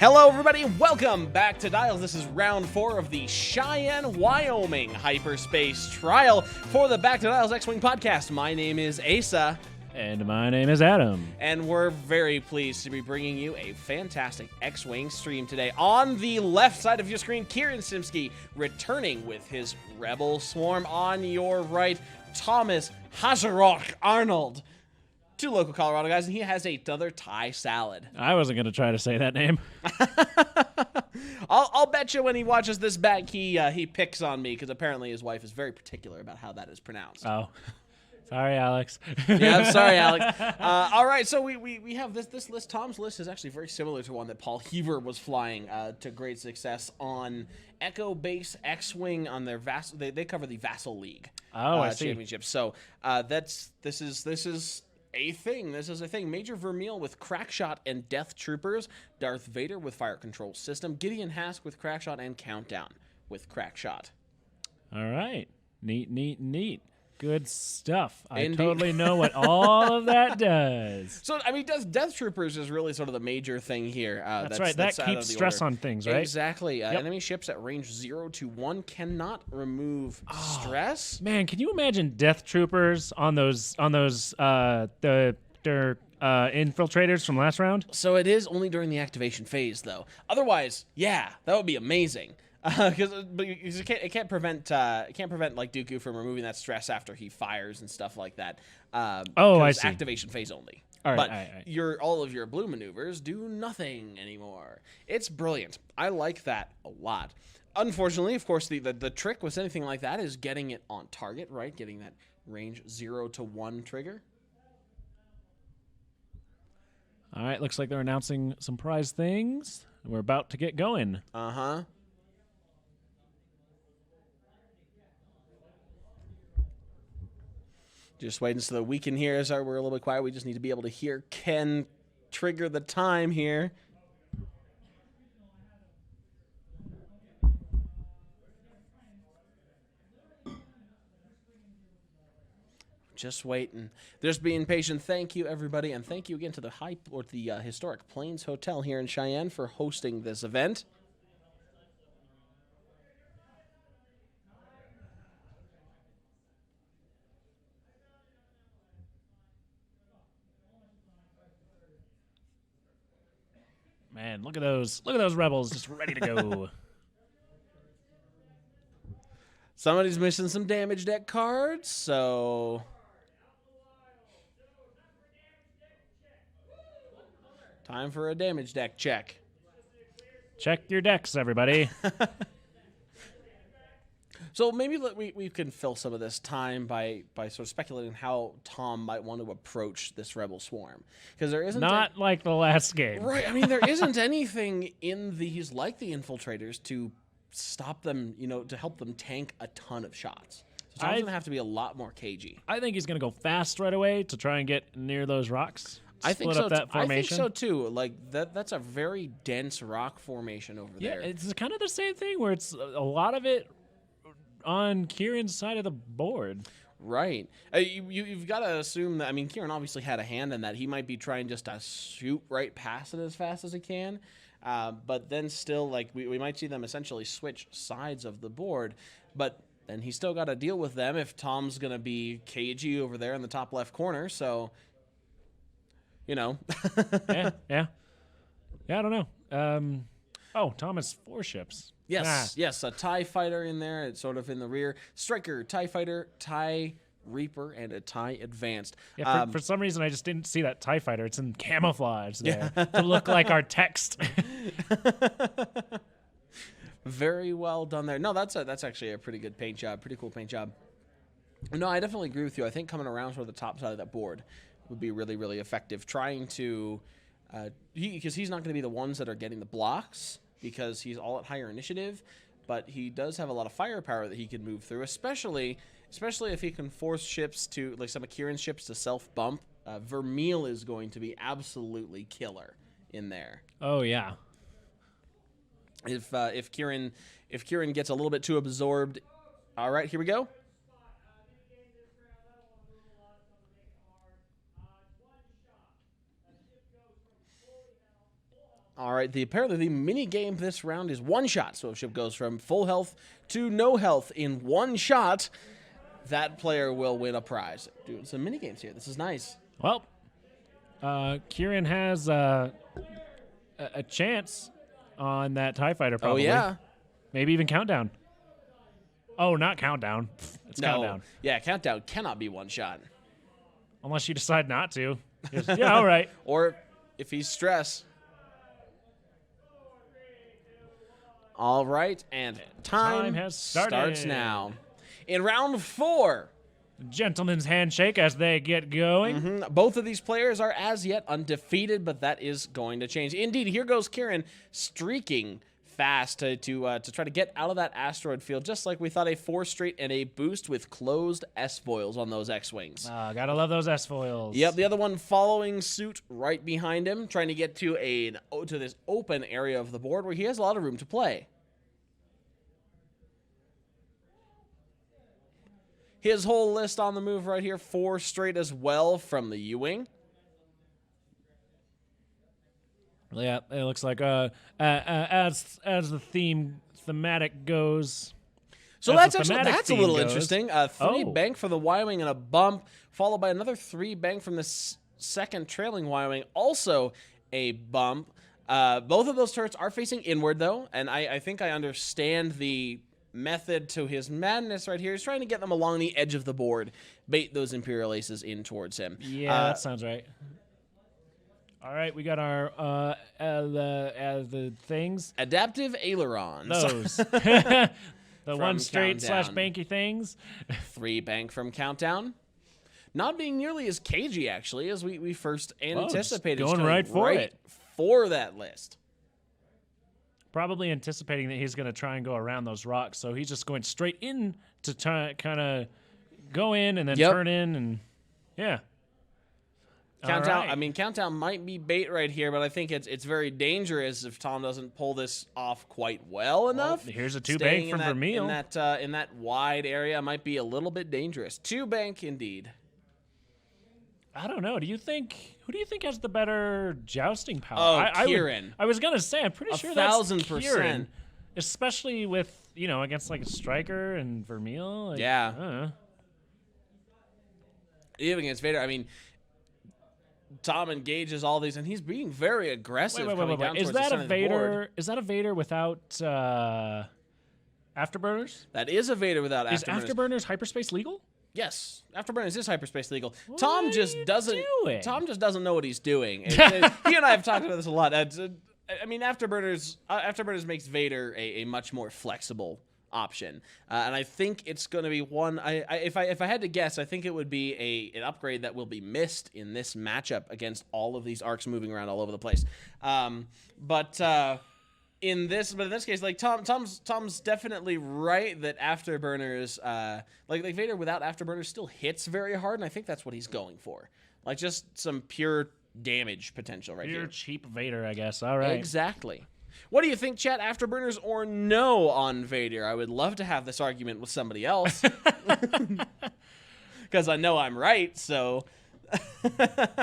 Hello, everybody. Welcome back to Dials. This is round 4 of the Cheyenne, Wyoming Hyperspace trial for the Back to Dials X-Wing podcast. My name is Asa. And my name is Adam. And we're very pleased to be bringing you a fantastic X-Wing stream today. On the left side of your screen, Kieran Simsky returning with his Rebel Swarm. On your right, Thomas Hazarock Arnold. 2 local Colorado guys, and he has another Thai salad. I wasn't going to try to say that name. I'll bet you when he watches this back, he picks on me, because apparently his wife is very particular about how that is pronounced. Oh. Sorry, Alex. Yeah, I'm sorry, Alex. All right, so we have this list. Tom's list is actually very similar to one that Paul Heaver was flying to great success on Echo Base X-Wing on their Vassal. They cover the Vassal League championship. So this is a thing. This is a thing. Major Vermeil with Crackshot and Death Troopers. Darth Vader with Fire Control System. Gideon Hask with Crackshot and Countdown with Crackshot. All right. Neat. Good stuff. Indeed. I totally know what all of that does. So, I mean, Death Troopers is really sort of the major thing here. That's right. That keeps stress on things, right? Exactly. Enemy ships at range 0 to 1 cannot remove stress. Man, can you imagine Death Troopers on those infiltrators from last round? So it is only during the activation phase, though. Otherwise, yeah, that would be amazing. Because it can't prevent like Dooku from removing that stress after he fires and stuff like that. I see. Activation phase only. All right, but all right. all of your blue maneuvers do nothing anymore. It's brilliant. I like that a lot. Unfortunately, of course, the trick with anything like that is getting it on target, right? Getting that range 0 to 1 trigger. All right, looks like they're announcing some prize things. We're about to get going. Uh-huh. Just waiting so that we can hear. Sorry, we're a little bit quiet. We just need to be able to hear Ken trigger the time here. Just waiting. Just being patient. Thank you, everybody, and thank you again to the Historic Plains Hotel here in Cheyenne for hosting this event. Man, look at those rebels just ready to go. Somebody's missing some damage deck cards, so time for a damage deck check. Check your decks, everybody. So maybe we can fill some of this time by sort of speculating how Tom might want to approach this Rebel Swarm, because there isn't like the last game, right? I mean, there isn't anything in these like the infiltrators to stop them, to help them tank a ton of shots. So Tom's gonna have to be a lot more cagey. I think he's gonna go fast right away to try and get near those rocks. I think Split up that formation. I think so too. Like that's a very dense rock formation over there. Yeah, it's kind of the same thing where it's a lot of it on Kieran's side of the board. Right. You've got to assume that, I mean, Kieran obviously had a hand in that. He might be trying just to shoot right past it as fast as he can. But then still, like, we might see them essentially switch sides of the board. But then he's still got to deal with them if Tom's going to be cagey over there in the top left corner. So, Yeah, I don't know. Tom has 4 ships. Yes, a TIE fighter in there. It's sort of in the rear. Striker, TIE fighter, TIE Reaper, and a TIE Advanced. Yeah, for some reason, I just didn't see that TIE fighter. It's in camouflage there to look like our text. Very well done there. No, that's actually a pretty good paint job. Pretty cool paint job. No, I definitely agree with you. I think coming around toward the top side of that board would be really, really effective. Trying to, because he's not going to be the ones that are getting the blocks, because he's all at higher initiative, but he does have a lot of firepower that he can move through, especially if he can force ships to, like some of Kieran's ships, to self-bump. Vermeil is going to be absolutely killer in there. Oh, yeah. If Kieran gets a little bit too absorbed. All right, here we go. All right, apparently the mini game this round is one shot. So if ship goes from full health to no health in one shot, that player will win a prize. Doing some mini games here. This is nice. Well, Kieran has a chance on that TIE fighter. Probably. Oh yeah, maybe even countdown. Oh, not countdown. It's countdown. Yeah, countdown cannot be one shot unless you decide not to. Yeah, all right. Or if he's stressed. All right, and time has starts now. In round 4. Gentleman's handshake as they get going. Both of these players are as yet undefeated, but that is going to change. Indeed, here goes Kieran streaking fast to try to get out of that asteroid field, just like we thought, a 4 straight and a boost with closed S-foils on those X-Wings. Gotta love those S-foils. Yep, the other one following suit right behind him, trying to get to this open area of the board where he has a lot of room to play. His whole list on the move right here, 4 straight as well from the U-Wing. Yeah, it looks like as the thematic goes. So that's a little interesting. 3 bank for the Y-Wing and a bump, followed by another 3 bank from the second trailing Y-Wing, also a bump. Both of those turrets are facing inward, though, and I think I understand the method to his madness right here. He's trying to get them along the edge of the board, bait those Imperial aces in towards him. Yeah, that sounds right. All right, we got our the things. Adaptive ailerons. Those. The one straight Countdown. / banky things. 3 bank from Countdown. Not being nearly as cagey, actually, as we first anticipated. Going right for it. For that list. Probably anticipating that he's going to try and go around those rocks, so he's just going straight in to try kind of go in and then turn in, and yeah. Countdown. Right. I mean, Countdown might be bait right here, but I think it's very dangerous if Tom doesn't pull this off quite well enough. Well, here's a 2 bank from Vermeil. In that wide area might be a little bit dangerous. 2 bank indeed. I don't know. Who do you think has the better jousting power? Oh, Kieran. I was gonna say, I'm pretty sure that's 1,000%. Kieran, especially with against like a Striker and Vermeil. Like, yeah. Even against Vader, I mean, Tom engages all these, and he's being very aggressive. Wait. Is that a Vader? Is that a Vader without afterburners? That is a Vader without afterburners. Is afterburners hyperspace legal? Yes, afterburners is hyperspace legal. What Tom just are you doesn't. doing? Tom just doesn't know what he's doing. He and I have talked about this a lot. I mean, afterburners makes Vader a much more flexible option, and I think it's going to be one. If I had to guess, I think it would be an upgrade that will be missed in this matchup against all of these arcs moving around all over the place. In this case, like Tom's definitely right that afterburners, like Vader without afterburners still hits very hard, and I think that's what he's going for, like just some pure damage potential right here. Pure cheap Vader, I guess. All right, exactly. What do you think, chat? Afterburners or no on Vader? I would love to have this argument with somebody else, because I know I'm right. So.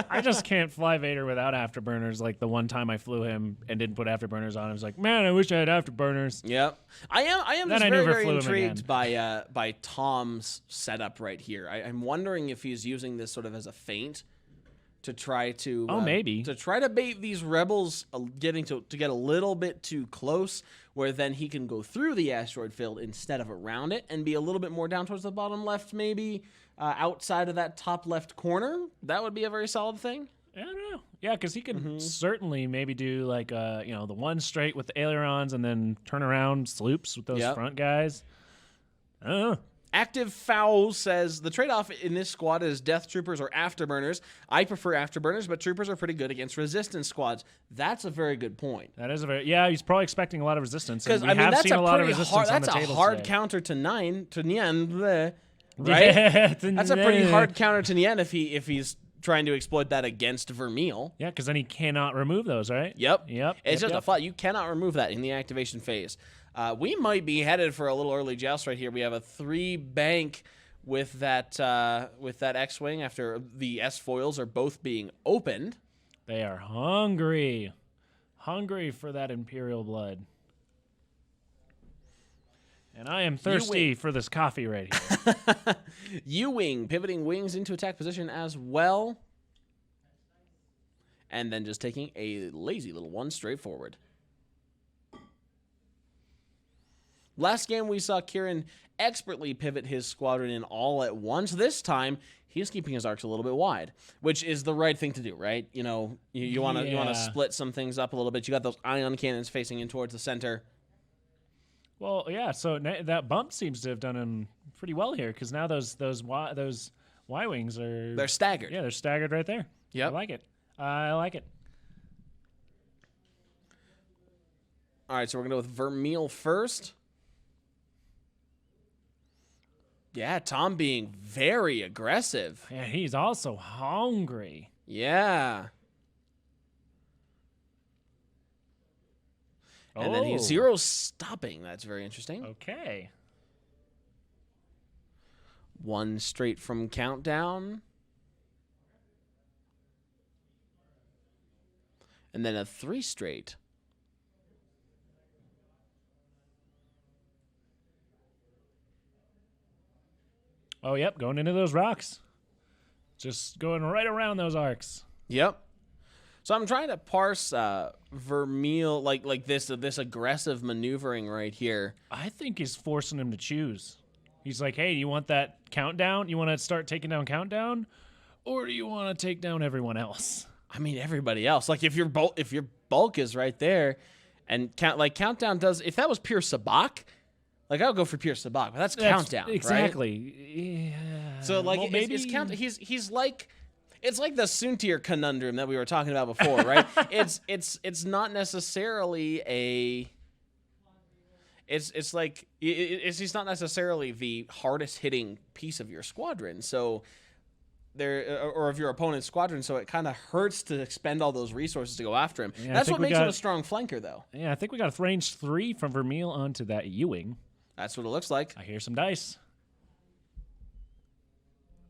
I just can't fly Vader without afterburners. Like the one time I flew him and didn't put afterburners on, I was like, man, I wish I had afterburners. Yep, I am then just very intrigued again. by Tom's setup right here. I'm wondering if he's using this sort of as a feint to try to maybe to try to bait these rebels getting to get a little bit too close, where then he can go through the asteroid field instead of around it and be a little bit more down towards the bottom left, maybe. Outside of that top left corner, that would be a very solid thing. I don't know. Yeah, because he could certainly maybe do like the one straight with the ailerons and then turn around sloops with those front guys. I don't know. Active Foul says the trade-off in this squad is Death Troopers or Afterburners. I prefer Afterburners, but Troopers are pretty good against Resistance squads. That's a very good point. That is he's probably expecting a lot of resistance. Because That's a hard counter to Nien. Right? Yeah, that's a pretty hard counter to Nien if he's trying to exploit that against Vermeil. Yeah, because then he cannot remove those, right? Yep. It's just a flat. You cannot remove that in the activation phase. We might be headed for a little early joust right here. We have a 3 bank with that X-Wing after the S-foils are both being opened. They are hungry. Hungry for that Imperial blood. And I am thirsty for this coffee right here. U-wing, pivoting wings into attack position as well. And then just taking a lazy little one straight forward. Last game, we saw Kieran expertly pivot his squadron in all at once. This time, he's keeping his arcs a little bit wide, which is the right thing to do, right? You know, you want to split some things up a little bit. You got those ion cannons facing in towards the center. Well, yeah. So that bump seems to have done him pretty well here, because now those Y wings they're staggered. Yeah, they're staggered right there. Yep. I like it. I like it. All right, so we're going to go with Vermeil first. Yeah, Tom being very aggressive. Yeah, he's also hungry. Yeah. And then he's zero stopping. That's very interesting. Okay. One straight from countdown. And then a 3 straight. Oh, yep, going into those rocks. Just going right around those arcs. Yep. So I'm trying to parse Vermeil, like this aggressive maneuvering right here. I think he's forcing him to choose. He's like, hey, do you want that countdown? You want to start taking down countdown? Or do you want to take down everyone else? I mean, everybody else. Like, if your bulk is right there, and countdown does. If that was pure sabak, like I would go for pure sabak, but that's countdown, exactly. Right? Yeah. So like, well, maybe he's like. It's like the Suntir conundrum that we were talking about before, right? it's not necessarily a. It's like he's not necessarily the hardest hitting piece of your squadron, so there or of your opponent's squadron, so it kind of hurts to expend all those resources to go after him. Yeah, that's what makes him a strong flanker, though. Yeah, I think we got a range 3 from Vermeil onto that U-wing. That's what it looks like. I hear some dice.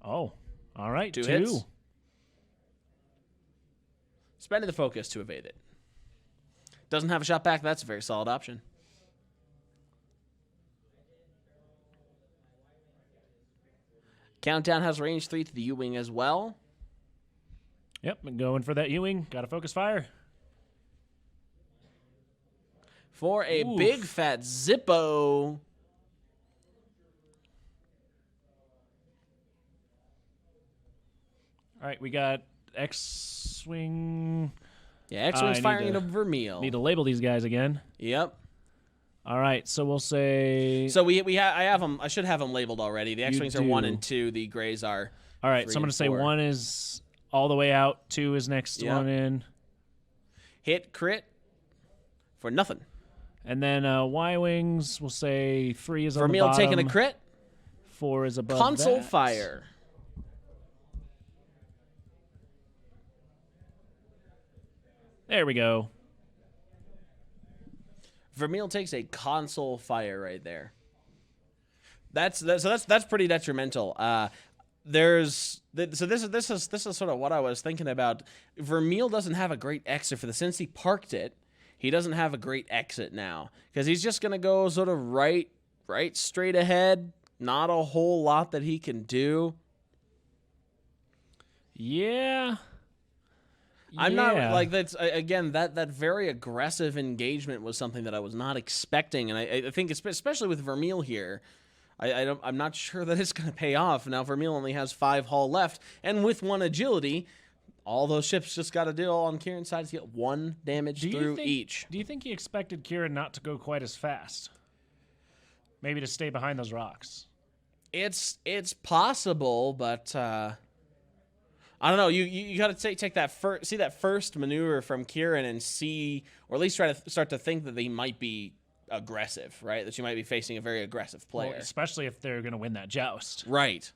Oh, all right, 2. Hits. Spending the focus to evade it. Doesn't have a shot back. That's a very solid option. Countdown has range 3 to the U-wing as well. Yep, been going for that U-wing. Got to focus fire. For a big fat Zippo. All right, we got X-Wing. Yeah, X-Wing's firing into Vermeil. Need to label these guys again. Yep. All right, so we'll say. So I have them. I should have them labeled already. The X-Wings are 1 and 2. The Greys are. All right, so I'm going to say 1 is all the way out. 2 is next one in. Hit crit for nothing. And then Y-Wings, we'll say 3 is on the Vermeil bottom. taking a crit. 4 is above Console that. fire. There we go. Vermeil takes a console fire right there. That's pretty detrimental. This is sort of what I was thinking about. Vermeil doesn't have a great exit for this. Since he parked it, he doesn't have a great exit now because he's just gonna go sort of right straight ahead. Not a whole lot that he can do. Yeah. I'm not like that's again that very aggressive engagement was something that I was not expecting, and I think especially with Vermeil here, I'm not sure that it's going to pay off. Now Vermeil only has 5 hull left, and with 1 agility, all those ships just got to deal on Kieran's side to get 1 damage through each. Do you think he expected Kieran not to go quite as fast? Maybe to stay behind those rocks. It's possible, but. I don't know. You got to take that first maneuver from Kieran and see, or at least try to start to think that they might be aggressive, right? That you might be facing a very aggressive player, well, especially if they're going to win that joust, right?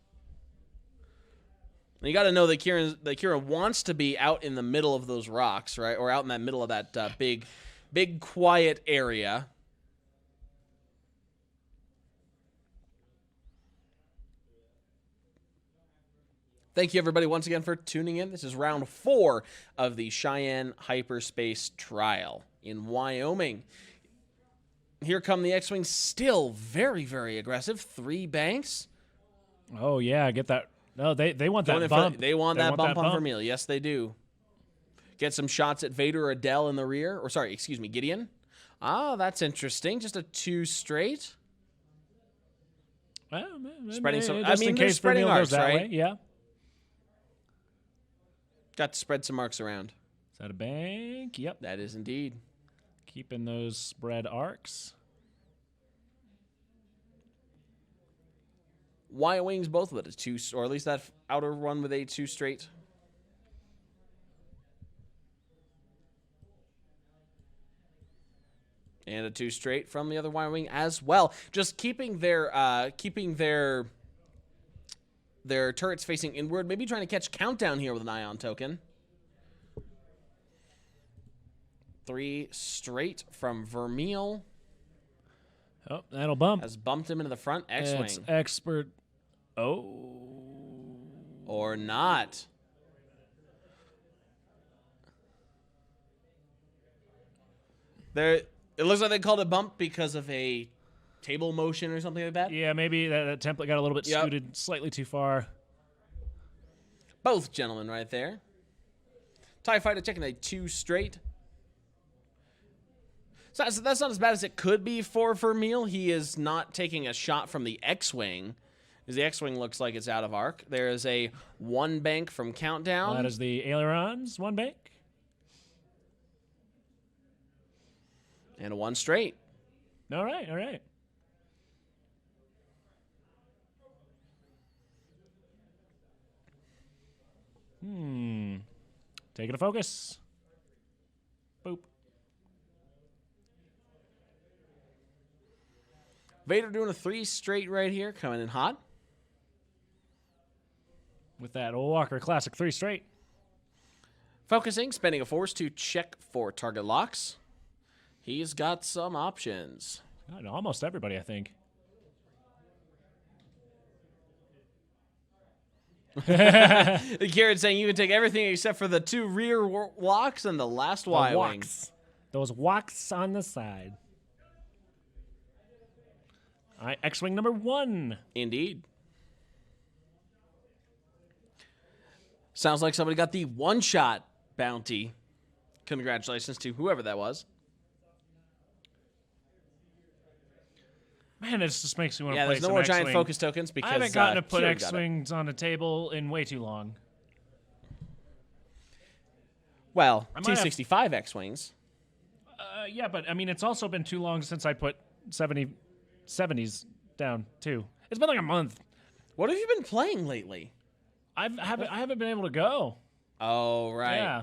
And you got to know that Kieran wants to be out in the middle of those rocks, right, or out in that middle of that big quiet area. Thank you, everybody, once again for tuning in. This is round 4 of the Cheyenne Hyperspace Trial. in Wyoming. Here come the X-Wings, still very, very aggressive. 3 banks. Oh, yeah, get that. No, they want that bump. They want that bump on Vermeil. Yes, they do. Get some shots at Vader or Adele in the rear. Or, sorry, excuse me, Gideon. Ah, that's interesting. Just a 2 straight. Well, Spreading some. just in case spreading Vermeil arcs, goes that right? way. Yeah. Got to spread some marks around. Is that a bank? Yep. That is indeed. Keeping those spread arcs. Y-Wings, both of it, a 2, or at least that outer one with a 2 straight. And a 2 straight from the other Y-Wing as well. Just keeping their turrets facing inward. Maybe trying to catch Countdown here with an ion token. 3 straight from Vermeil. Oh, that'll bump. Has bumped him into the front. X-Wing. It's expert. Oh. Or not. It looks like they called it bump because of a table motion or something like that. Yeah, maybe that template got a little bit scooted slightly too far. Both gentlemen right there. TIE Fighter checking a 2 straight. So that's not as bad as it could be for Vermeil. He is not taking a shot from the X-Wing, as the X-Wing looks like it's out of arc. There is a 1 bank from Countdown. That is the ailerons, 1 bank. And a 1 straight. All right, all right. Taking a focus. Boop. Vader doing a 3 straight right here, coming in hot. With that old Walker Classic 3 straight. Focusing, spending a force to check for target locks. He's got some options. God, almost everybody, I think. Kieran saying you can take everything except for the 2 rear locks and the last Y-Wing. Those walks on the side. All right, X-Wing number 1. Indeed. Sounds like somebody got the 1-shot bounty. Congratulations to whoever that was. Man, it just makes me want to play there's no some more X-Wing. giant focus tokens because I haven't gotten to put Kieran got it. X-Wings on the table in way too long. Well, I might have- 265 X-Wings. Yeah, but I mean, it's also been too long since I put 70s down, too. It's been like a month. What have you been playing lately? I haven't been able to go. Oh, right. Yeah.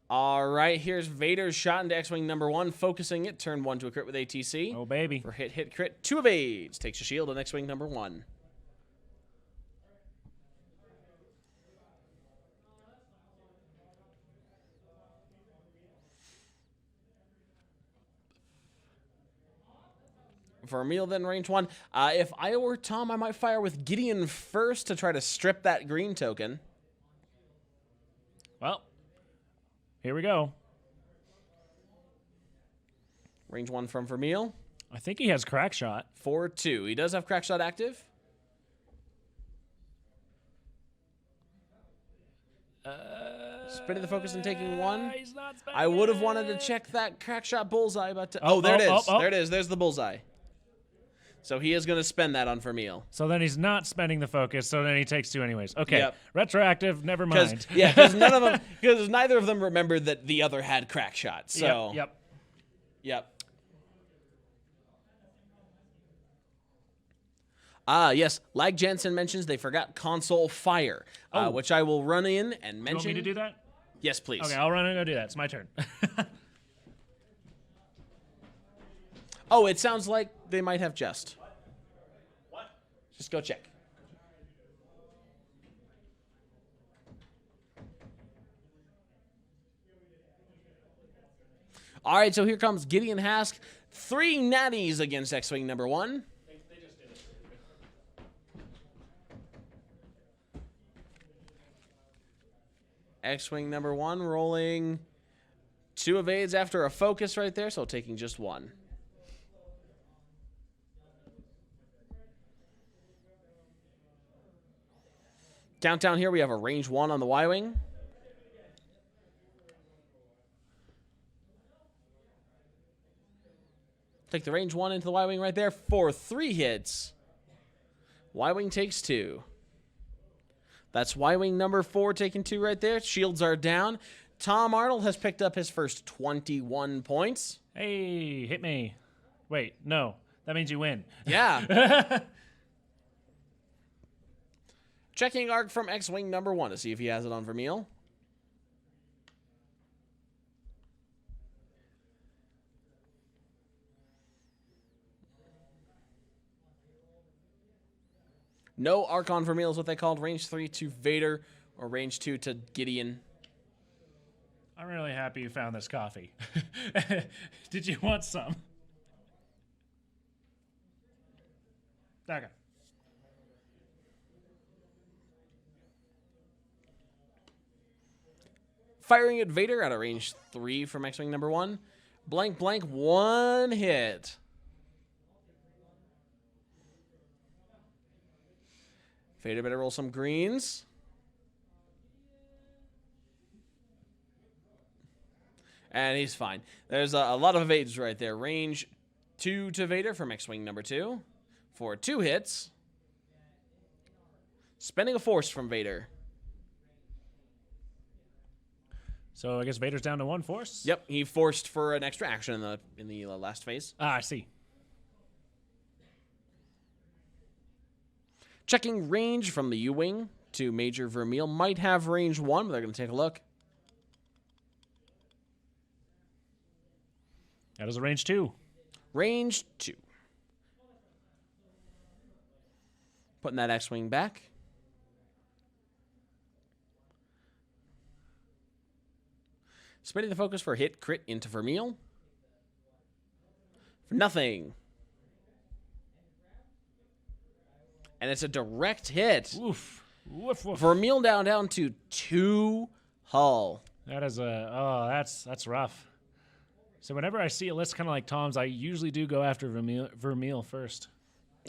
All right, here's Vader's shot into X-Wing number 1, focusing it. Turn 1 to a crit with ATC. Oh, baby. For hit, crit. 2 evades. Takes a shield on X-Wing number 1. Vermeil then range 1. If I were Tom, I might fire with Gideon first to try to strip that green token. Well, here we go. Range 1 from Vermeil. I think he has crack shot. 4-2. He does have crack shot active. Spinning the focus and taking 1. He's not I would have wanted to check that crack shot bullseye, but there it is. There it is. There's the bullseye. So he is going to spend that on Vermeil. So then he's not spending the focus, so then he takes 2 anyways. Okay, Yep. Retroactive, never mind. Because none of them, because neither of them remembered that the other had crack shot. So Yep. Yes, Lag Jensen mentions they forgot console fire, which I will run in and mention. You want me to do that? Yes, please. Okay, I'll run and go do that. It's my turn. Oh, it sounds like they might have just. What? Just go check. All right, so here comes Gideon Hask. 3 natties against X-Wing number 1. They just did it. X-Wing number 1 rolling 2 evades after a focus right there, so taking just 1. Countdown here, we have a range 1 on the Y-Wing. Take the range 1 into the Y-Wing right there for 3 hits. Y-Wing takes 2. That's Y-Wing number 4 taking 2 right there. Shields are down. Tom Arnold has picked up his first 21 points. Hey, hit me. Wait, no. That means you win. Yeah. Checking arc from X-Wing number 1 to see if he has it on Vermeil. No arc on Vermeil is what they called. Range 3 to Vader or range 2 to Gideon. I'm really happy you found this coffee. Did you want some? Okay. Firing at Vader at a range 3 from X-Wing number 1. Blank, blank, 1 hit. Vader better roll some greens. And he's fine. There's a lot of evades right there. Range 2 to Vader from X-Wing number 2 for 2 hits. Spending a force from Vader. So I guess Vader's down to 1 force? Yep, he forced for an extra action in the last phase. Ah, I see. Checking range from the U-Wing to Major Vermeil. Might have range 1, but they're going to take a look. That is a range 2. Range 2. Putting that X-Wing back. Spinning the focus for a hit crit into Vermeil. For nothing. And it's a direct hit. Oof. Woof, woof. Vermeil down to 2 hull. That is that's rough. So whenever I see a list kind of like Tom's, I usually do go after Vermeil first.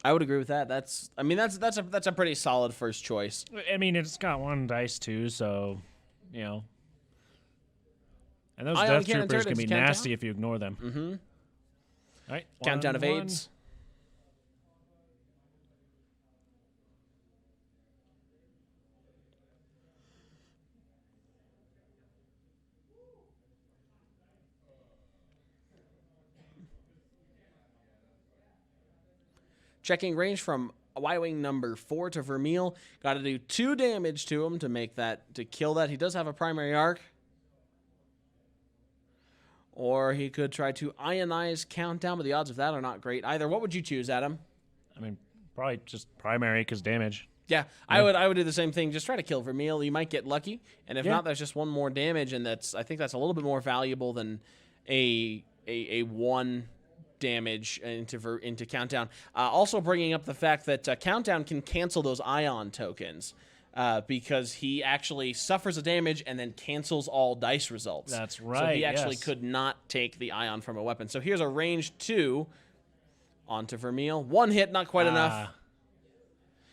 I would agree with that. That's a pretty solid first choice. I mean, it's got 1 dice too, so you know. And those Ion Death Cannon Troopers turret can be is countdown. nasty if you ignore them. Mm-hmm. All right, Countdown evades. Checking range from Y-Wing number 4 to Vermeil. Got to do 2 damage to him to kill that. He does have a primary arc. Or he could try to ionize Countdown, but the odds of that are not great either. What would you choose, Adam? I mean, probably just primary because damage. Yeah, I would do the same thing. Just try to kill Vermeil. You might get lucky, and if not, there's just 1 more damage, and I think that's a little bit more valuable than a 1 damage into Countdown. Also bringing up the fact that Countdown can cancel those ion tokens. Because he actually suffers a damage and then cancels all dice results. That's right. So he actually could not take the ion from a weapon. So here's a range 2 onto Vermeil. 1 hit, not quite enough.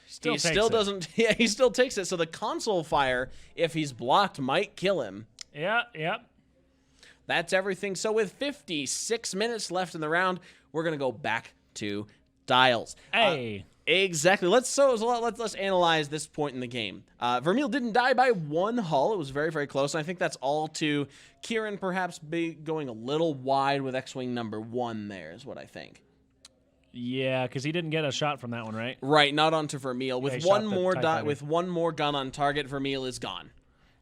He still doesn't. Yeah, he still takes it. So the console fire, if he's blocked, might kill him. Yeah. That's everything. So with 56 minutes left in the round, we're gonna go back to dials. Hey. Exactly. Let's analyze this point in the game. Vermeil didn't die by 1 hull. It was very, very close. And I think that's all to Kieran perhaps going a little wide with X-Wing number 1 there is what I think. Yeah, because he didn't get a shot from that one, right? Right, not onto Vermeil. With Yeah, one more gun on target, Vermeil is gone.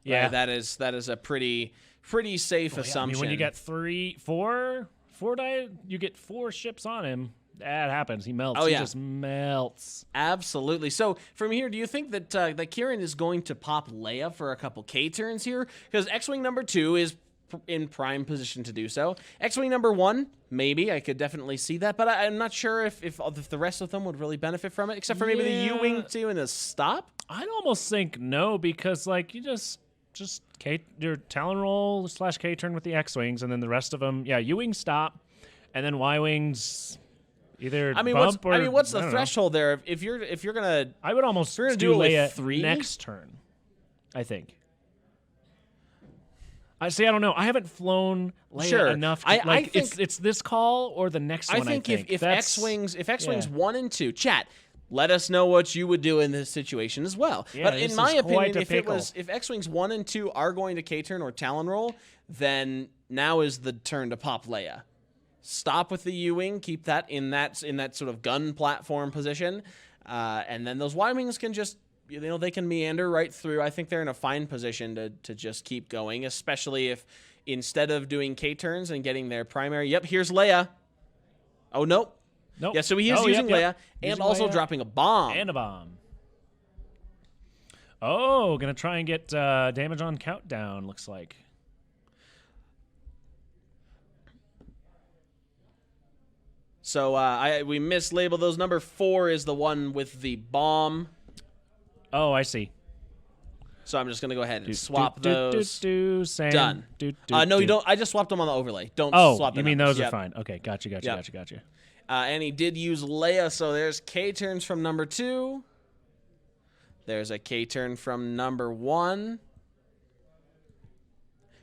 Yeah. That is a pretty safe assumption. I mean, when you get 4 die, you get 4 ships on him. That happens. He melts. Oh, yeah. He just melts. Absolutely. So from here, do you think that Kieran is going to pop Leia for a couple K turns here? Because X-Wing number 2 is in prime position to do so. X-Wing number 1, maybe. I could definitely see that, but I'm not sure if the rest of them would really benefit from it, except for maybe the U-Wing 2 and the stop. I'd almost think no, because just your Talon roll / K-turn with the X-Wings, and then the rest of them, U-Wings stop, and then Y-Wings either bump or... what's the threshold there? If you're going to... I would almost do Leia 3 next turn, I think. I don't know. I haven't flown Leia enough. I think it's this call or the next one. I think if X-Wings 1 and 2, chat, let us know what you would do in this situation as well. Yeah, but in my opinion, if X-Wings 1 and 2 are going to K-turn or Talon roll, then now is the turn to pop Leia. Stop with the U-Wing, keep that in that sort of gun platform position, and then those Y-Wings can just, they can meander right through. I think they're in a fine position to just keep going, especially if instead of doing K-turns and getting their primary, here's Leia. Oh, nope. Nope. Yeah, so he is using Leia and using also Leia dropping a bomb. And a bomb. Oh, gonna try and get damage on countdown, looks like. So we mislabeled those. Number 4 is the one with the bomb. Oh, I see. So I'm just going to go ahead and swap those. Same. Done. No, you don't. I just swapped them on the overlay. Don't swap them. You mean those are fine. Okay, gotcha. And he did use Leia, so there's K-turns from number 2. There's a K-turn from number 1.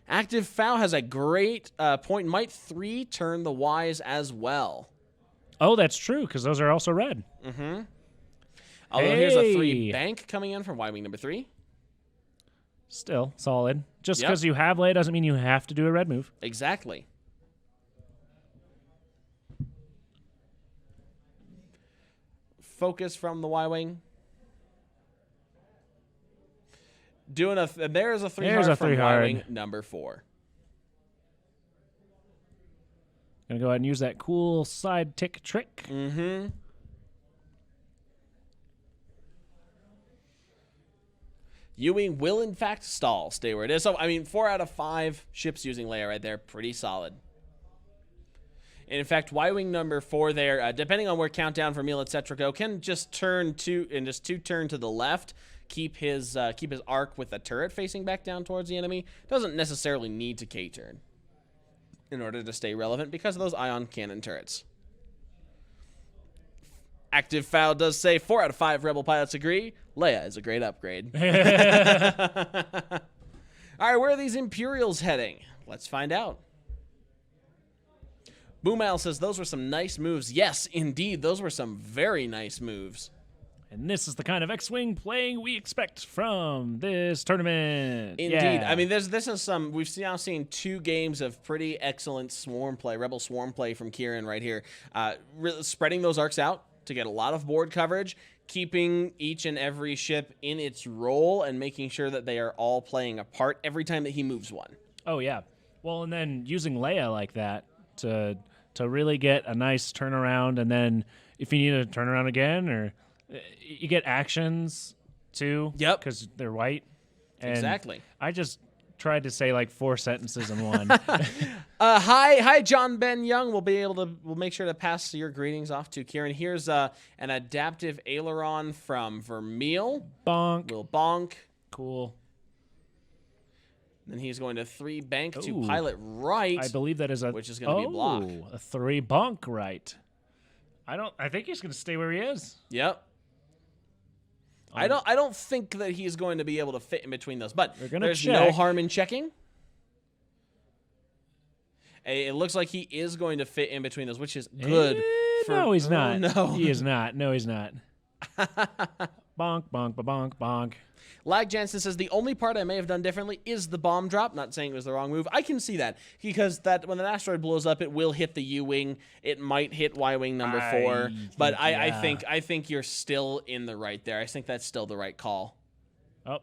Active FOW has a great point. Might 3 turn the Ys as well. Oh, that's true, because those are also red. Mm-hmm. Although here's a 3 bank coming in from Y-Wing number 3. Still solid. Just because you have Leia doesn't mean you have to do a red move. Exactly. Focus from the Y-Wing. There's a 3 hard from Y-Wing number 4. Gonna go ahead and use that cool side tick trick. Mm-hmm. U-Wing will in fact stall. Stay where it is. So 4 out of 5 ships using Leia right there, pretty solid. And in fact, Y-Wing number 4 there, depending on where countdown for meal, etc. go, can just turn 2 turn to the left, keep his arc with the turret facing back down towards the enemy. Doesn't necessarily need to K-turn in order to stay relevant because of those ion cannon turrets. Active FOW does say 4 out of 5 Rebel pilots agree. Leia is a great upgrade. All right, where are these Imperials heading? Let's find out. Boomal says those were some nice moves. Yes, indeed, those were some very nice moves. And this is the kind of X-Wing playing we expect from this tournament. Indeed. Yeah. We've now seen 2 games of pretty excellent Rebel swarm play from Kieran right here. Really spreading those arcs out to get a lot of board coverage, keeping each and every ship in its role and making sure that they are all playing a part every time that he moves one. Oh, yeah. Well, and then using Leia like that to really get a nice turnaround, and then if you need a turnaround again, or you get actions too. Yep. Because they're white. And exactly. I just tried to say like 4 sentences in one. Hi, John Ben Young. We'll make sure to pass your greetings off to Kieran. Here's an adaptive aileron from Vermeil. Bonk. Will bonk. Cool. Then he's going to 3 bank to pilot right. I believe that is which is going to be a block. A 3 bonk right. I think he's going to stay where he is. Yep. I don't think that he's going to be able to fit in between those, but there's no harm in checking. It looks like he is going to fit in between those, which is good. No, he's not. No. He is not. No, he's not. Bonk, bonk, bonk, bonk. Lag Jansen says the only part I may have done differently is the bomb drop. Not saying it was the wrong move. I can see that because when an asteroid blows up, it will hit the U-wing. It might hit Y-wing number 4, but I think you're still in the right there. I think that's still the right call. Oh,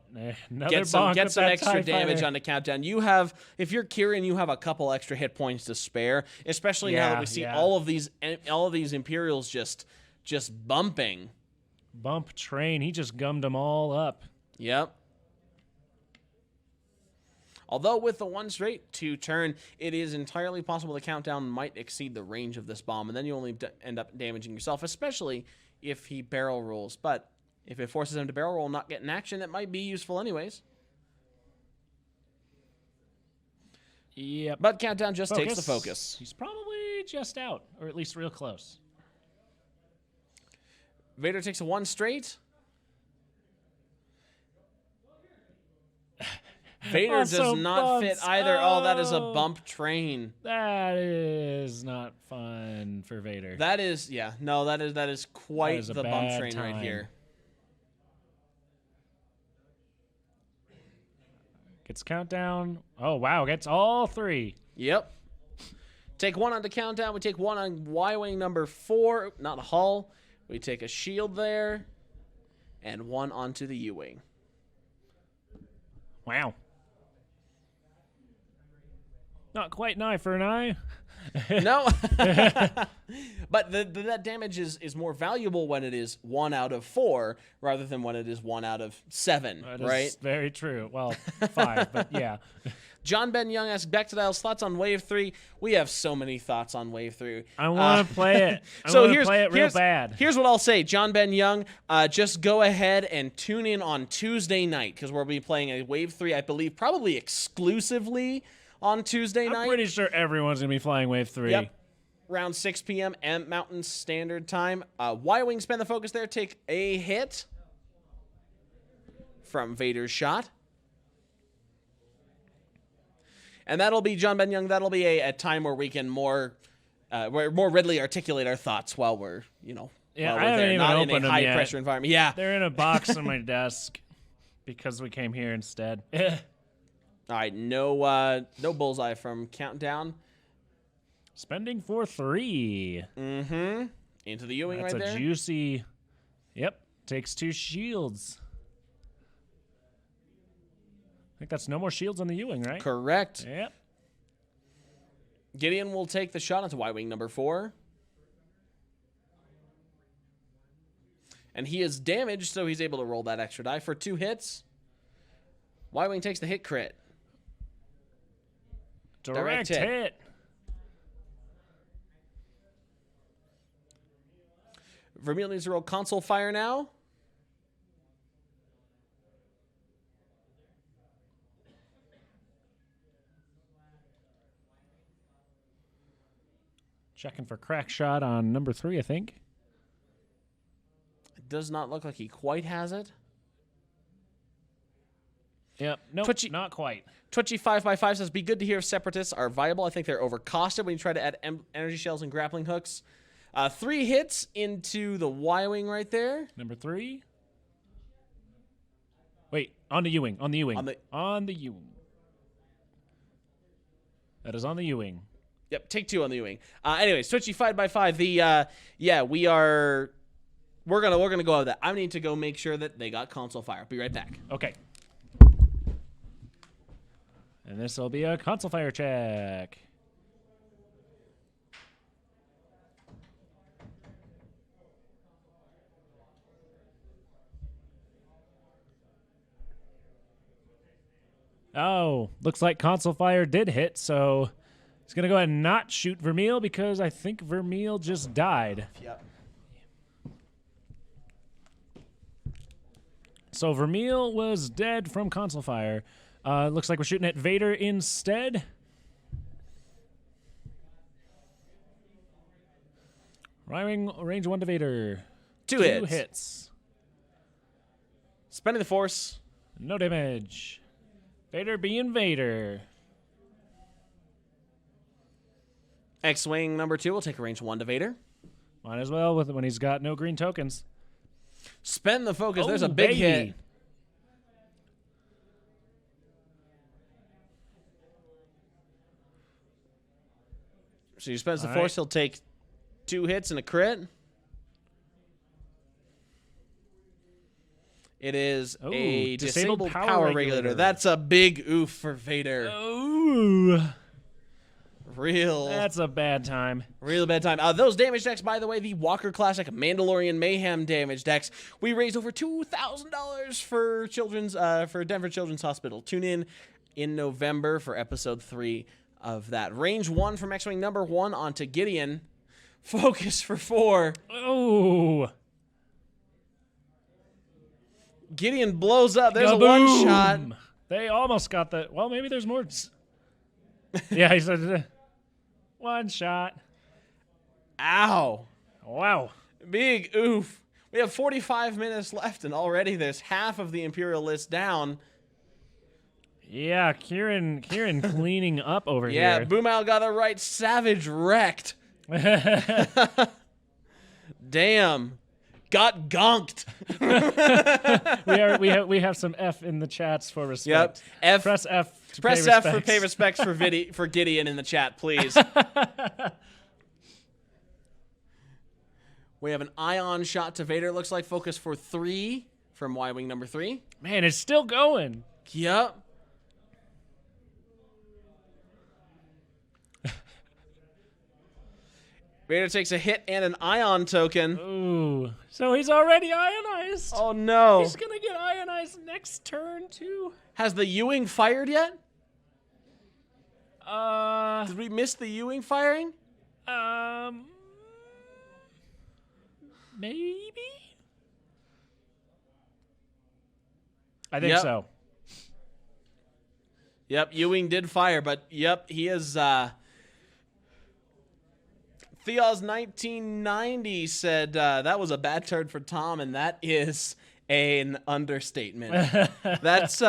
another get some extra damage fighter on the countdown. If you're Kieran, you have a couple extra hit points to spare, especially now that we see all of these Imperials just bumping. Bump train. He just gummed them all up. Yep. Although with the 1 straight 2 turn, it is entirely possible the countdown might exceed the range of this bomb, and then you only end up damaging yourself, especially if he barrel rolls. But if it forces him to barrel roll and not get in action, it might be useful anyways. Yep. But Countdown just takes the focus. He's probably just out, or at least real close. Vader takes a 1 straight. Vader does not fit either. Oh, that is a bump train. That is not fun for Vader. That is, yeah. No, that is quite the bump train right here. Gets Countdown. Oh, wow. Gets all 3. Yep. Take 1 onto Countdown. We take 1 on Y-Wing number 4. Not Hull. We take a shield there. And 1 onto the U-Wing. Wow. Not quite an eye for an eye. No. But that damage is more valuable when it is 1 out of 4 rather than when it is 1 out of 7, right? Is very true. Well, 5, but yeah. John Ben Young asks, back to Dials, thoughts on Wave 3? We have so many thoughts on Wave 3. I want to play it. I want to play it real bad. Here's what I'll say. John Ben Young, just go ahead and tune in on Tuesday night because we'll be playing a Wave 3, I believe, probably exclusively on Tuesday night. I'm pretty sure everyone's going to be flying Wave 3. Yep. Around 6 p.m. and Mountain Standard Time. Y-Wing spend the focus there. Take a hit from Vader's shot. And that'll be, John Ben Young, that'll be a time where we can more readily articulate our thoughts while we're, while we're there, not in a high-pressure environment. Yeah. They're in a box on my desk because we came here instead. All right, no bullseye from Countdown. Spending for 3. Mm-hmm. Into the U-Wing right there. That's a juicy... Yep. Takes 2 shields. I think that's no more shields on the U-Wing, right? Correct. Yep. Gideon will take the shot onto Y-Wing number 4. And he is damaged, so he's able to roll that extra die for 2 hits. Y-Wing takes the hit crit. Direct hit. Vermeil needs to roll console fire now. Checking for crack shot on number 3, I think. It does not look like he quite has it. Yep. Nope, Twitchy, not quite. Twitchy 5x5 says, be good to hear if Separatists are viable. I think they're overcosted when you try to add energy shells and grappling hooks. 3 hits into the Y-Wing right there. Number 3. Wait, on the U-Wing. On the U-Wing. On the U-Wing. That is on the U-Wing. Yep, take 2 on the U-Wing. Anyways, Twitchy 5x5. We're gonna go over that. I need to go make sure that they got console fire. Be right back. Okay. And this will be a console fire check. Oh, looks like console fire did hit, so he's going to go ahead and not shoot Vermeil because I think Vermeil just died. Yep. So Vermeil was dead from console fire. Looks like we're shooting at Vader instead. Rising range 1 to Vader. 2 hits. Spending the force. No damage. Vader being Vader. X-Wing number 2 will take a range 1 to Vader. Might as well when he's got no green tokens. Spend the focus. There's a big hit. So he spends the force. He'll take 2 hits and a crit. It is a disabled power regulator. That's a big oof for Vader. Ooh. That's a bad time. Real bad time. Those damage decks, by the way, the Walker Classic Mandalorian Mayhem damage decks. We raised over $2,000 for Denver Children's Hospital. Tune in November for episode 3 of that. Range 1 from X-Wing number 1 onto Gideon. Focus for 4. Oh. Gideon blows up. There's a 1 shot. They almost got the... Well, maybe there's more. Yeah, he said one shot. Ow. Wow. Big oof. We have 45 minutes left, and already there's half of the Imperial list down. Yeah, Kieran cleaning up over Yeah, here. Boom Owl got it right. Savage wrecked. Damn. Got gonked. we have some F in the chats for respect. Yep. Press F to Press pay F for respects. pay respects for Gideon in the chat, please. We have an ion shot to Vader. Looks like focus for 3 from Y-Wing number 3. Man, it's still going. Yep. Vader takes a hit and an ion token. Ooh. So he's already ionized. Oh no. He's going to get ionized next turn, too. Has the U-Wing fired yet? Did we miss the U-Wing firing? Maybe? I think Yep. so. Yep, U-Wing did fire, but yep, he is, Theos 1990 said that was a bad turn for Tom, and that is an understatement. That's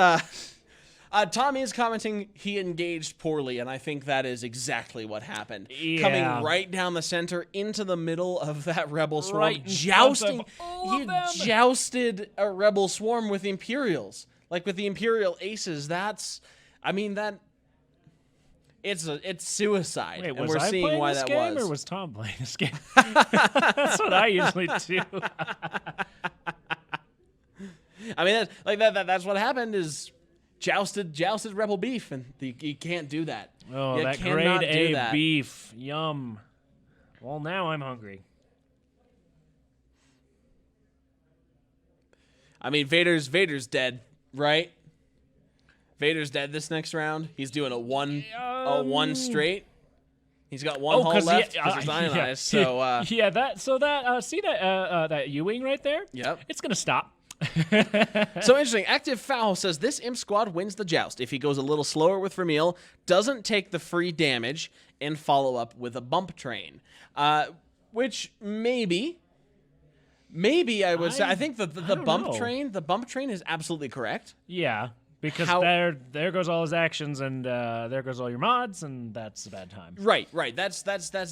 Tom is commenting he engaged poorly, and I think that is exactly what happened. Yeah. Coming right down the center into the middle of that rebel swarm, Right in front jousting. of all He of them. jousted a rebel swarm with Imperials, like with the Imperial aces. That's, I mean that. It's suicide, Wait, and was we're I seeing playing why this that game, was. or was Tom playing this game? That's what I usually do. I mean, that's what happened. Is jousted rebel beef, and you can't do that. Oh, you that cannot grade do A that. beef. Yum. Well, now I'm hungry. I mean, Vader's dead, right? Vader's dead this next round. He's doing a one straight. He's got one hull left because he's ionized. So yeah, that U-Wing right there. Yep. It's gonna stop. So interesting. Active Foul says this Imp Squad wins the joust if he goes a little slower with Vermeil, doesn't take the free damage, and follow up with a bump train. Which maybe I would say. I think the bump train is absolutely correct. Yeah, because there goes all his actions, and there goes all your mods, and that's a bad time. Right. That's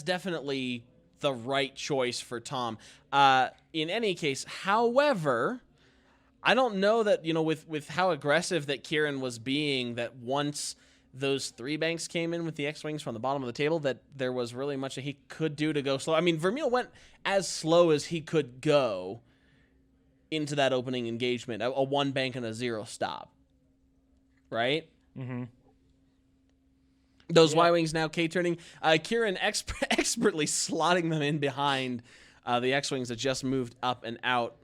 definitely the right choice for Tom. In any case, however, I don't know that, with how aggressive that Kieran was being, that once those 3 banks came in with the X-Wings from the bottom of the table, that there was really much that he could do to go slow. I mean, Vermeil went as slow as he could go into that opening engagement, a 1 bank and a 0 stop. Right? Mm-hmm. Those Y-Wings now K-turning. Kieran expertly slotting them in behind the X-Wings that just moved up and out.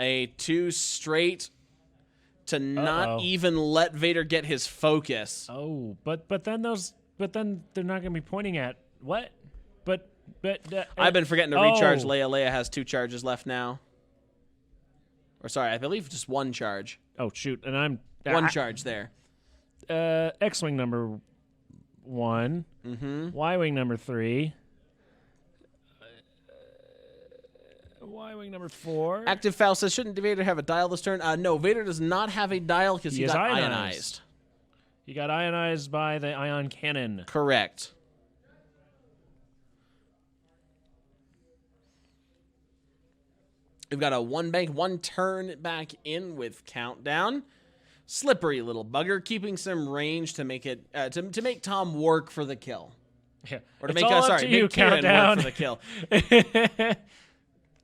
A 2 straight to not even let Vader get his focus. Oh, but then they're not going to be pointing at what? But I've been forgetting to recharge Leia. Leia has 2 charges left now. Or sorry, I believe just 1 charge. Oh shoot, and I'm 1 charge there. X-Wing number 1. Mm-hmm. Y-Wing number 3. Y-Wing number 4. Active Foul says, shouldn't Vader have a dial this turn? No, Vader does not have a dial because he got ionized. He got ionized by the ion cannon. Correct. We've got a 1 bank, 1 turn back in with countdown. Slippery little bugger, keeping some range to make it to make Tom work for the kill. Yeah. Or to It's make all up to you, make Kieran countdown. work for the kill.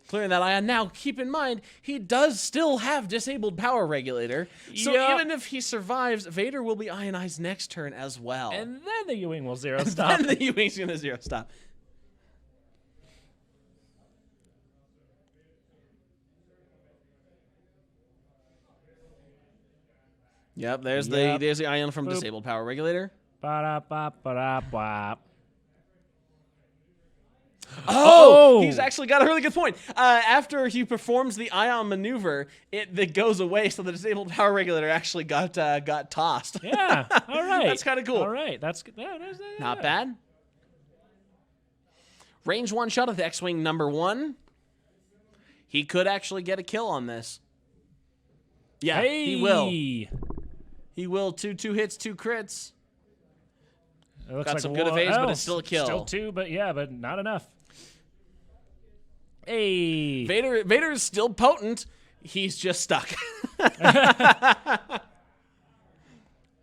Clearing that ion. Now, keep in mind, he does still have disabled power regulator. So Yep. even if he survives, Vader will be ionized next turn as well. And then the U-Wing will 0 stop. then the U-Wing's going to 0 stop. Yep, there's the ion from disabled power regulator. Ba-da-ba-ba-da-bop. Oh, he's actually got a really good point. After he performs the ion maneuver, it goes away, so the disabled power regulator actually got tossed. Yeah. All right. That's kind of cool. All right. That's good. Not bad. Range 1 shot of the X-Wing number 1. He could actually get a kill on this. Yeah, Hey. he will. He will. Two hits, 2 crits. It looks Got like some good evades, but it's still a kill. Still 2, but not enough. Hey. Vader is still potent. He's just stuck.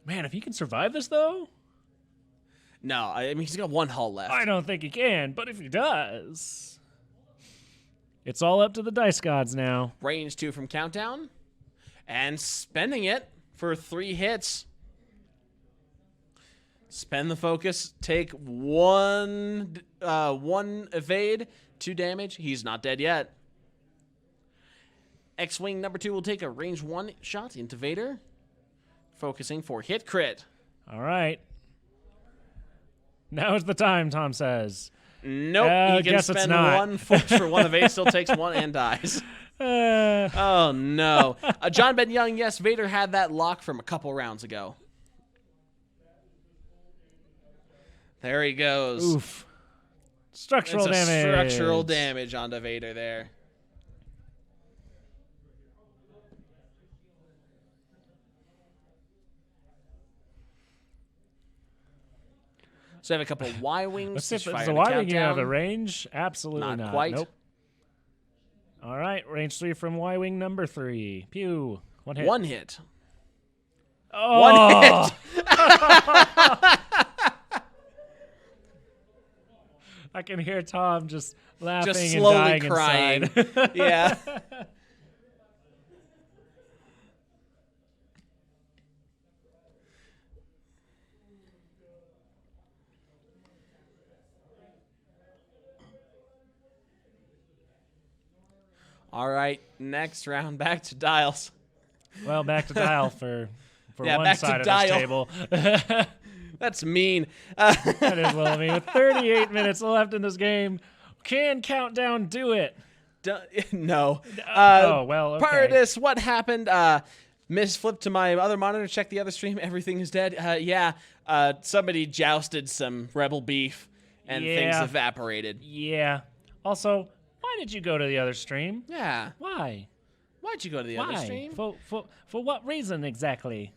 Man, if he can survive this, though? No, I mean, he's got 1 hull left. I don't think he can, but if he does... It's all up to the dice gods now. Range 2 from Countdown. And spending it for 3 hits. Spend the focus. Take 1 evade, 2 damage. He's not dead yet. X-Wing number 2 will take a range 1 shot into Vader. Focusing for hit crit. All right. Now's the time, Tom says. Nope, he can spend 1 focus for 1 evade, still takes 1 and dies. Oh, no. John Ben Young, yes, Vader had that lock from a couple rounds ago. There he goes. Oof. Structural damage. Structural damage onto Vader there. So I have a couple of Y-Wings. Let's see if it's a Y-Wing you have a range. Absolutely not. Quite. Nope. All right, range 3 from Y-Wing number 3. Pew. 1 hit. 1 hit. Oh. 1 hit. I can hear Tom just laughing Just and slowly dying crying. inside. Yeah. All right, next round, back to dials. Well, back to dial for Yeah, one back side to of this dial. table. That's mean. That is well mean. With 38 minutes left in this game, can Countdown do it? No. Oh, well, okay. Prior to this, what happened? Flipped to my other monitor, check the other stream. Everything is dead. Yeah. Somebody jousted some rebel beef, and things evaporated. Yeah. Also, why did you go to the other stream? Yeah. Why? Why'd you go to the other stream? For what reason exactly?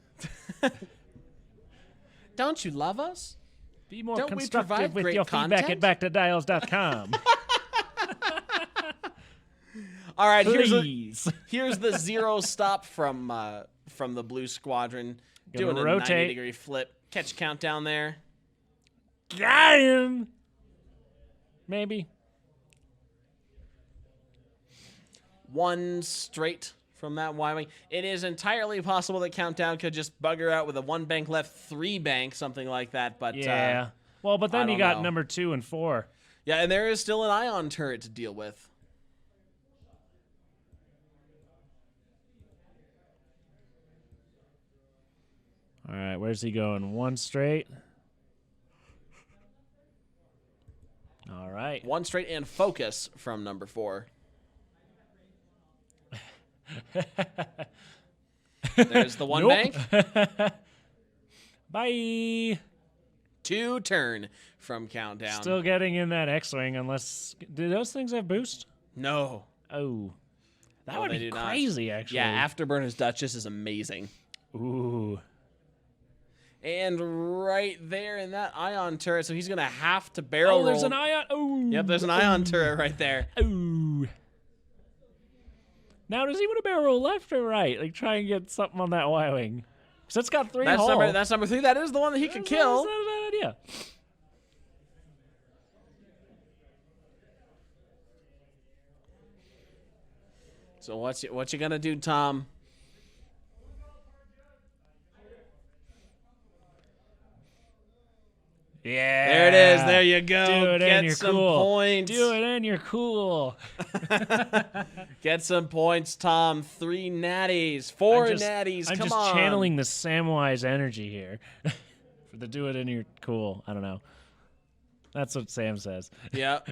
Don't you love us? Be more Don't we constructive provide with great your content? feedback at backtodials.com. All right, Please. here's the 0 stop from the Blue Squadron. Gonna Doing a rotate. 90-degree flip. Catch Countdown there. Got him. Maybe. 1 straight from that Y-Wing. It is entirely possible that Countdown could just bugger out with a 1 bank left, 3 bank, something like that. But Yeah. Well, but then I you don't got know. number 2 and 4. yeah, and there is still an ion turret to deal with. All right, where's he going? 1 straight. All right. 1 straight and focus from number 4. There's the 1 Nope. bank. Bye. 2 turn from Countdown. Still getting in that X-Wing unless... Do those things have boost? No. Oh. That No, would they be do not. crazy, actually. Yeah, Afterburner's Duchess is amazing. Ooh. And right there in that ion turret, so he's going to have to barrel roll. Oh, there's an ion. Oh. Yep, there's an ion turret right there. Oh. Now, does he want to barrel roll left or right? Like, try and get something on that Y-Wing. So it's got 3 hull. That's number 3. That is the one that he could kill. That's not a bad idea. So what you gonna do, Tom? Yeah. There it is. There you go. Do it Get and you're some cool. points. Do it and you're cool. Get some points, Tom. 3 natties. 4 natties. I'm Come just on. channeling the Samwise energy here. For the do it and you're cool. I don't know. That's what Sam says. Yep.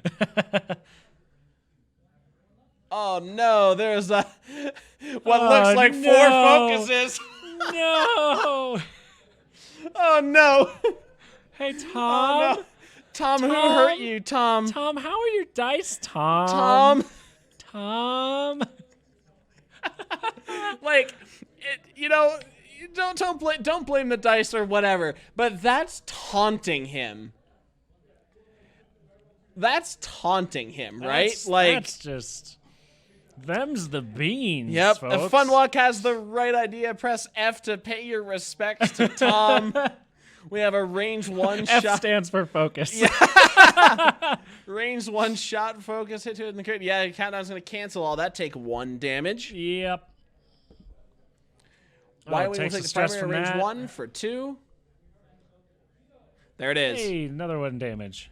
Oh no, there's what looks like 4 focuses. No. Oh no. Hey, Tom. Oh, no. Tom, who hurt you, Tom? Tom, how are your dice, Tom? Tom. Tom. Like, don't blame the dice or whatever, but that's taunting him. That's taunting him, right? That's just them's the beans. Yep. Folks. If Funwalk has the right idea, press F to pay your respects to Tom. We have a range 1 F shot. stands for focus. Yeah. Range 1 shot focus hit to it in the crit. Yeah, countdown's gonna cancel all that. Take 1 damage. Yep. Why would we takes take the the stress primary from range that. 1 for 2? There it is. Hey, another 1 damage.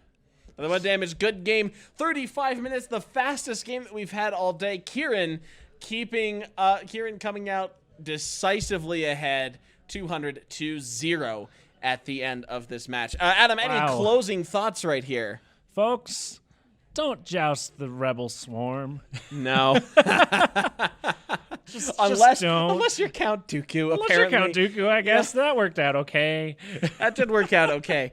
Another 1 damage. Good game. 35 minutes. The fastest game that we've had all day. Kieran coming out decisively ahead, 200-0 at the end of this match. Adam, any closing thoughts right here? Folks, don't joust the rebel swarm. No. Unless you're Count Dooku, Unless apparently. you're Count Dooku, I guess. That worked out okay. That did work out okay.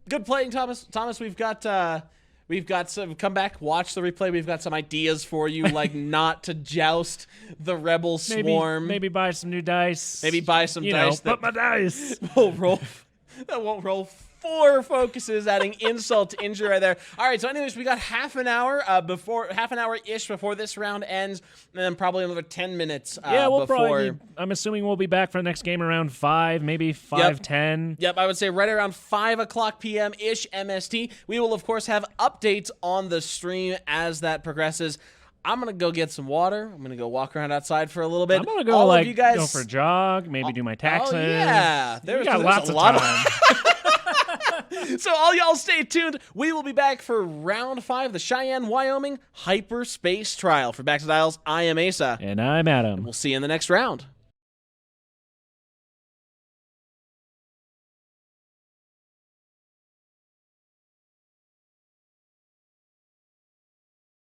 Good playing, Thomas. Thomas, we've got some, come back, watch the replay. We've got some ideas for you, like not to joust the rebel swarm. Maybe buy some new dice. Maybe buy some dice. Put my dice. That won't roll 4 focuses, adding insult to injury right there. All right, so anyways, we got half an hour ish before this round ends, and then probably another 10 minutes we'll before. probably. I'm assuming we'll be back for the next game around 5, maybe 5:10. Yep, I would say right around 5 o'clock p.m. ish MST. We will of course have updates on the stream as that progresses. I'm gonna go get some water. I'm gonna go walk around outside for a little bit. I'm gonna go go for a jog, maybe do my taxes. Oh yeah, there's lots of time. So all y'all stay tuned. We will be back for round 5, the Cheyenne, Wyoming Hyperspace Trial. For Back to Dials, I am Asa. And I'm Adam. We'll see you in the next round.